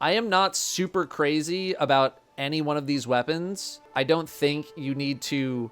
I am not super crazy about any one of these weapons. I don't think you need to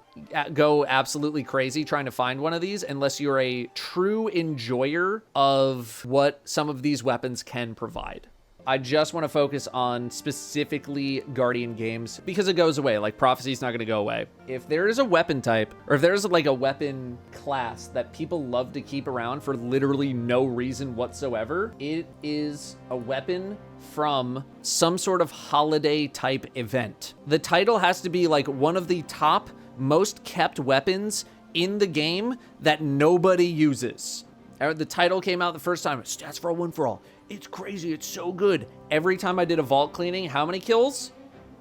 go absolutely crazy trying to find one of these unless you're a true enjoyer of what some of these weapons can provide. I just want to focus on specifically Guardian games because it goes away. Like, Prophecy's not going to go away. If there is a weapon type, or if there's like a weapon class that people love to keep around for literally no reason whatsoever, it is a weapon from some sort of holiday type event. The title has to be like one of the top most kept weapons in the game that nobody uses. The title came out the first time, stats for all, one for all. It's crazy, it's so good. Every time I did a vault cleaning, how many kills?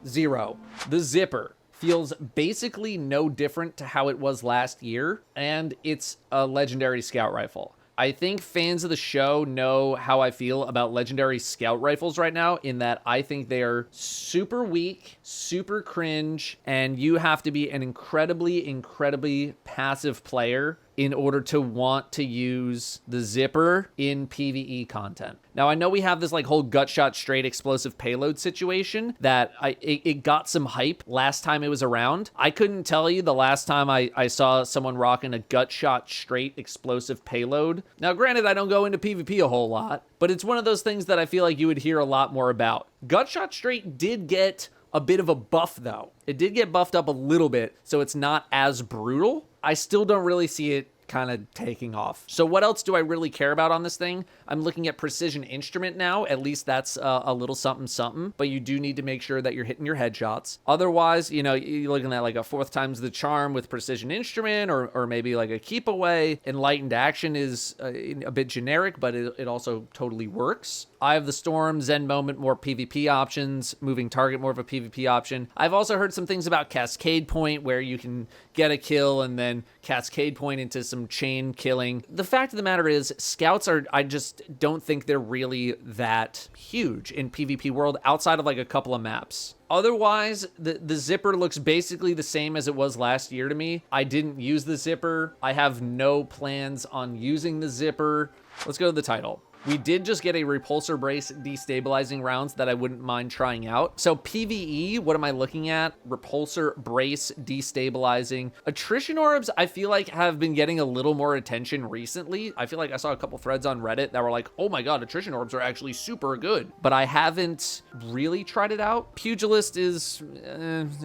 0. The zipper feels basically no different to how it was last year, and it's a legendary scout rifle. I think fans of the show know how I feel about legendary scout rifles right now, in that I think they are super weak, super cringe, and you have to be an incredibly passive player in order to want to use the zipper in PvE content. Now, I know we have this like whole gut shot straight explosive payload situation that it got some hype last time it was around. I couldn't tell you the last time I saw someone rocking a gut shot straight explosive payload. Now, granted, I don't go into PvP a whole lot, but it's one of those things that I feel like you would hear a lot more about. Gut shot straight did get a bit of a buff though. It did get buffed up a little bit, so it's not as brutal. I still don't really see it kind of taking off. So what else do I really care about on this thing? I'm looking at precision instrument now. At least that's a little something, but you do need to make sure that you're hitting your headshots. Otherwise, you know, you're looking at like a 4th times the charm with precision instrument, or maybe like a keep away. Enlightened action is a bit generic, but it also totally works. Eye of the Storm, Zen Moment, more PvP options. Moving Target, more of a PvP option. I've also heard some things about Cascade Point, where you can get a kill and then Cascade Point into some chain killing. The fact of the matter is, scouts I just don't think they're really that huge in PvP world outside of like a couple of maps. Otherwise, the zipper looks basically the same as it was last year to me. I didn't use the zipper. I have no plans on using the zipper. Let's go to the title. We did just get a repulsor brace destabilizing rounds that I wouldn't mind trying out. So PvE, what am I looking at? Repulsor brace destabilizing. Attrition orbs, I feel like have been getting a little more attention recently. I feel like I saw a couple threads on Reddit that were like, oh my god, attrition orbs are actually super good. But I haven't really tried it out. Pugilist is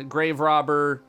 grave robber.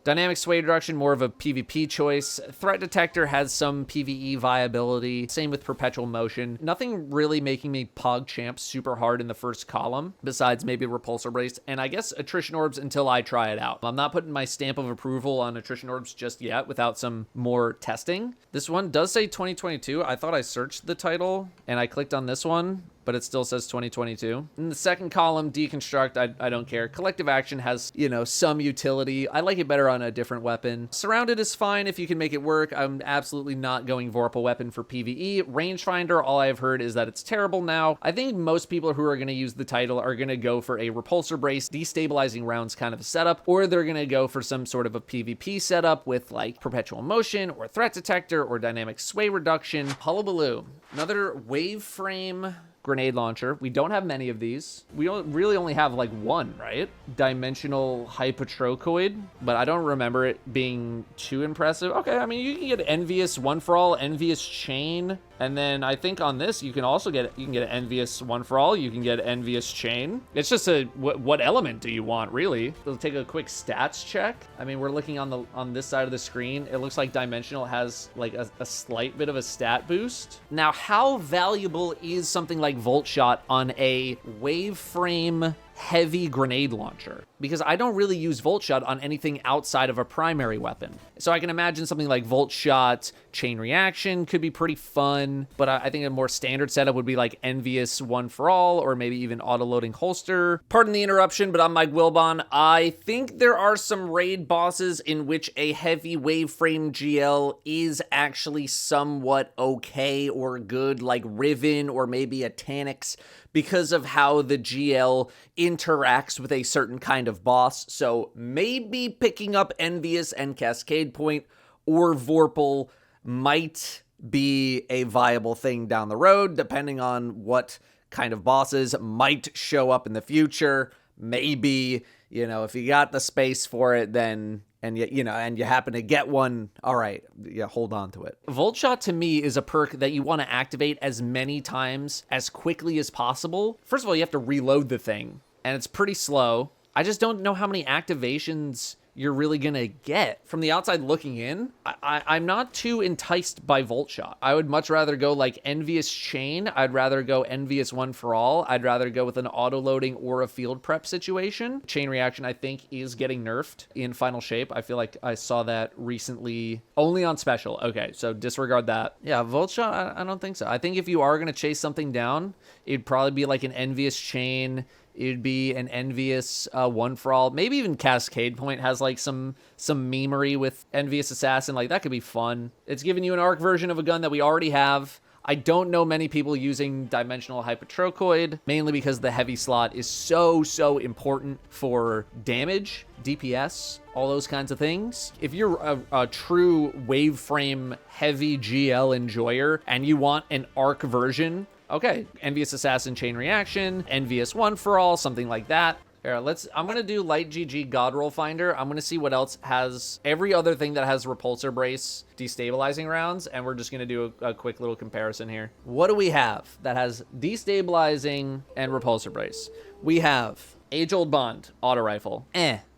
Dynamic sway reduction, more of a PvP choice. Threat detector has some PvE viability. Same with perpetual motion. Nothing really making me pog champ super hard in the first column, besides maybe repulsor brace, and I guess attrition orbs until I try it out. I'm not putting my stamp of approval on attrition orbs just yet without some more testing. This one does say 2022. I thought I searched the title and I clicked on this one, but it still says 2022. In the second column, deconstruct, I don't care. Collective action has, you know, some utility. I like it better on a different weapon. Surrounded is fine if you can make it work. I'm absolutely not going Vorpal weapon for PvE. Rangefinder, all I've heard is that it's terrible now. I think most people who are going to use the title are going to go for a repulsor brace, destabilizing rounds kind of a setup, or they're going to go for some sort of a PvP setup with like perpetual motion or threat detector or dynamic sway reduction. Hullabaloo, another waveframe grenade launcher. We don't have many of these. We really only have like one, right? Dimensional hypotrochoid, but I don't remember it being too impressive. Okay, I mean, you can get envious one for all, envious chain, and then I think on this you can also get an envious one for all. You can get envious chain. It's just what element do you want, really? Let's take a quick stats check. I mean, we're looking on this side of the screen. It looks like dimensional has like a slight bit of a stat boost. Now, how valuable is something like Volt Shot on a waveframe heavy grenade launcher? Because I don't really use Volt Shot on anything outside of a primary weapon. So I can imagine something like Volt Shot, chain reaction could be pretty fun, but I think a more standard setup would be like envious one for all, or maybe even auto-loading holster. Pardon the interruption, but I'm Mike Wilbon. I think there are some raid bosses in which a heavy waveframe GL is actually somewhat okay or good, like Riven or maybe a Tanix, because of how the GL interacts with a certain kind of boss. So maybe picking up Envious and Cascade Point or Vorpal might be a viable thing down the road, depending on what kind of bosses might show up in the future. Maybe, if you got the space for it, then, and you happen to get one, all right, hold on to it. Volt Shot to me is a perk that you want to activate as many times as quickly as possible. First of all, you have to reload the thing, and it's pretty slow. I just don't know how many activations you're really gonna get. From the outside looking in, I'm not too enticed by Volt Shot. I would much rather go like Envious Chain. I'd rather go Envious One for All. I'd rather go with an auto-loading or a field prep situation. Chain Reaction, I think, is getting nerfed in Final Shape. I feel like I saw that recently only on special. Okay, so disregard that. Yeah, Volt Shot, I don't think so. I think if you are gonna chase something down, it'd probably be like an Envious Chain. It'd be an Envious One for All. Maybe even Cascade Point has like some memery with Envious Assassin. Like, that could be fun. It's giving you an arc version of a gun that we already have. I don't know many people using Dimensional Hypotrochoid, mainly because the heavy slot is so important for damage, DPS, all those kinds of things. If you're a true waveframe heavy GL enjoyer and you want an arc version, okay, Envious Assassin Chain Reaction, Envious One for All, something like that. Here, I'm gonna do Light GG God Roll Finder. I'm gonna see what else has every other thing that has Repulsor Brace destabilizing rounds, and we're just gonna do a quick little comparison here. What do we have that has destabilizing and Repulsor Brace? We have Age-Old Bond, Auto Rifle.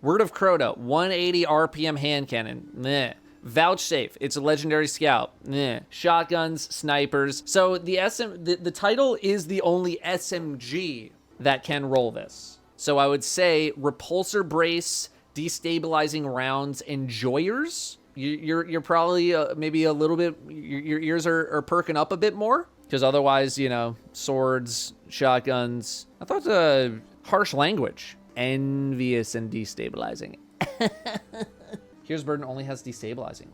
Word of Crota, 180 RPM Hand Cannon. Meh. Vouchsafe, it's a legendary scout. Shotguns, snipers. So the title is the only SMG that can roll this. So I would say Repulsor Brace, destabilizing rounds, enjoyers. You're probably maybe a little bit, your ears are perking up a bit more, because otherwise, swords, shotguns. I thought harsh language. Envious and destabilizing. Here's Burden only has destabilizing.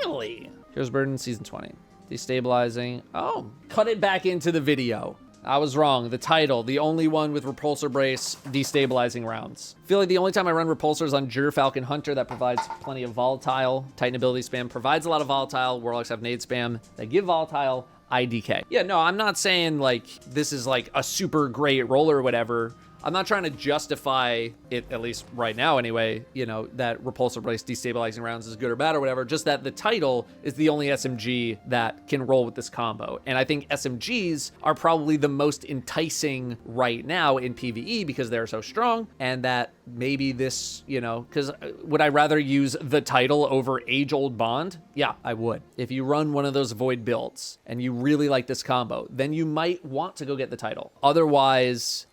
Really? Here's Burden Season 20. Destabilizing. Oh, cut it back into the video. I was wrong. The title, the only one with Repulsor Brace, destabilizing rounds. I feel like the only time I run repulsors on Jur Falcon Hunter, that provides plenty of volatile. Titan ability spam provides a lot of volatile. Warlocks have nade spam that give volatile. IDK. Yeah, no, I'm not saying like this is like a super great roller or whatever. I'm not trying to justify it, at least right now anyway, that Repulsor Brace destabilizing rounds is good or bad or whatever, just that the title is the only SMG that can roll with this combo. And I think SMGs are probably the most enticing right now in PvE because they're so strong, and that maybe this, because would I rather use the title over Age-Old Bond? Yeah, I would. If you run one of those Void builds and you really like this combo, then you might want to go get the title. Otherwise,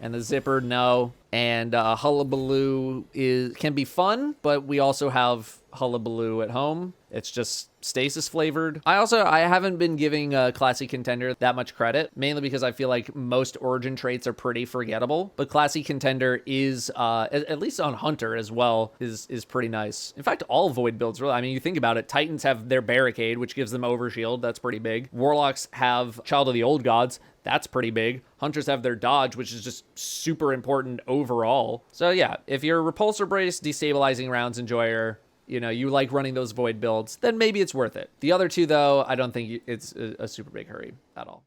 And the zipper, no. And hullabaloo can be fun, but we also have hullabaloo at home. It's just stasis flavored. I haven't been giving Classy Contender that much credit, mainly because I feel like most origin traits are pretty forgettable. But Classy Contender is, at least on Hunter as well, is pretty nice. In fact, all Void builds, really. I mean, you think about it, Titans have their Barricade, which gives them Overshield. That's pretty big. Warlocks have Child of the Old Gods. That's pretty big. Hunters have their Dodge, which is just super important overall. So yeah, if you're a Repulsor Brace, destabilizing rounds enjoyer, you like running those Void builds, then maybe it's worth it. The other two, though, I don't think it's a super big hurry at all.